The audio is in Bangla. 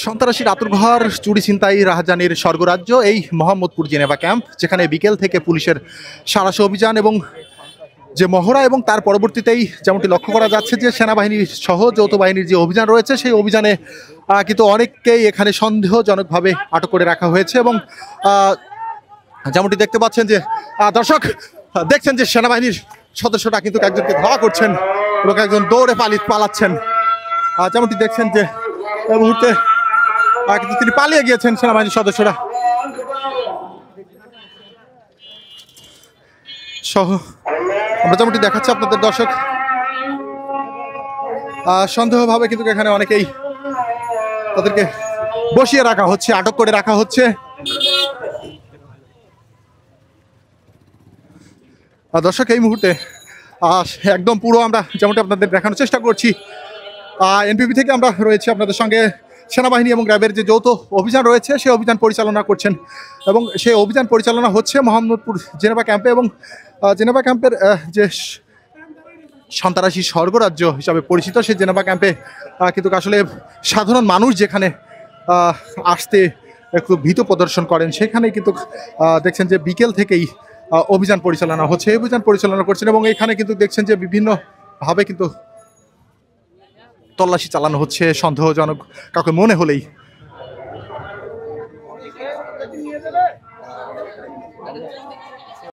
সন্ত্রাসীর আঁতুড়ঘর, চুরি ছিনতাই রাহাজানির স্বর্গরাজ্য এই মোহাম্মদপুর জেনেভা ক্যাম্প, যেখানে বিকেল থেকে পুলিশের সাঁড়াশি অভিযান এবং যে মহড়া এবং তার পরবর্তীতেই যেমনটি লক্ষ্য করা যাচ্ছে যে সেনাবাহিনী সহ যৌথ বাহিনীর যে অভিযান রয়েছে সেই অভিযানে কিন্তু অনেককেই এখানে সন্দেহজনকভাবে আটক করে রাখা হয়েছে। এবং যেমনটি দেখতে পাচ্ছেন যে দর্শক দেখছেন যে সেনাবাহিনীর সদস্যরা কিন্তু একজনকে ধাওয়া করছেন এবং একজন দৌড়ে পালাচ্ছেন। যেমনটি দেখছেন যে এই মুহূর্তে কিন্তু তিনি পালিয়ে গিয়েছেন সেনাবাহিনীর সদস্যরা সহ। আমরা যেমনটি দেখাচ্ছি আপনাদের দর্শক, সন্দেহভাবে কিন্তু এখানে অনেকেই তাদেরকে বসিয়ে রাখা হচ্ছে, আটক করে রাখা হচ্ছে। দর্শক এই মুহূর্তে একদম পুরো আমরা যেমনটি আপনাদের দেখানোর চেষ্টা করছি, এনপিপি থেকে আমরা রয়েছি আপনাদের সঙ্গে। সেনাবাহিনী এবং র্যাবের যে যৌথ অভিযান রয়েছে সেই অভিযান পরিচালনা করছেন এবং সেই অভিযান পরিচালনা হচ্ছে মোহাম্মদপুর জেনেভা ক্যাম্পে। এবং জেনেভা ক্যাম্পের যে সন্ত্রাসী স্বর্গরাজ্য হিসাবে পরিচিত সেই জেনেভা ক্যাম্পে কিন্তু আসলে সাধারণ মানুষ যেখানে আসতে একটু ভীত প্রদর্শন করেন, সেখানেই কিন্তু দেখছেন যে বিকেল থেকেই অভিযান পরিচালনা হচ্ছে, অভিযান পরিচালনা করছেন। এবং এখানে কিন্তু দেখছেন যে বিভিন্নভাবে কিন্তু তল্লাশি চালানো হচ্ছে, সন্দেহজনক কাউকে মনে হলেই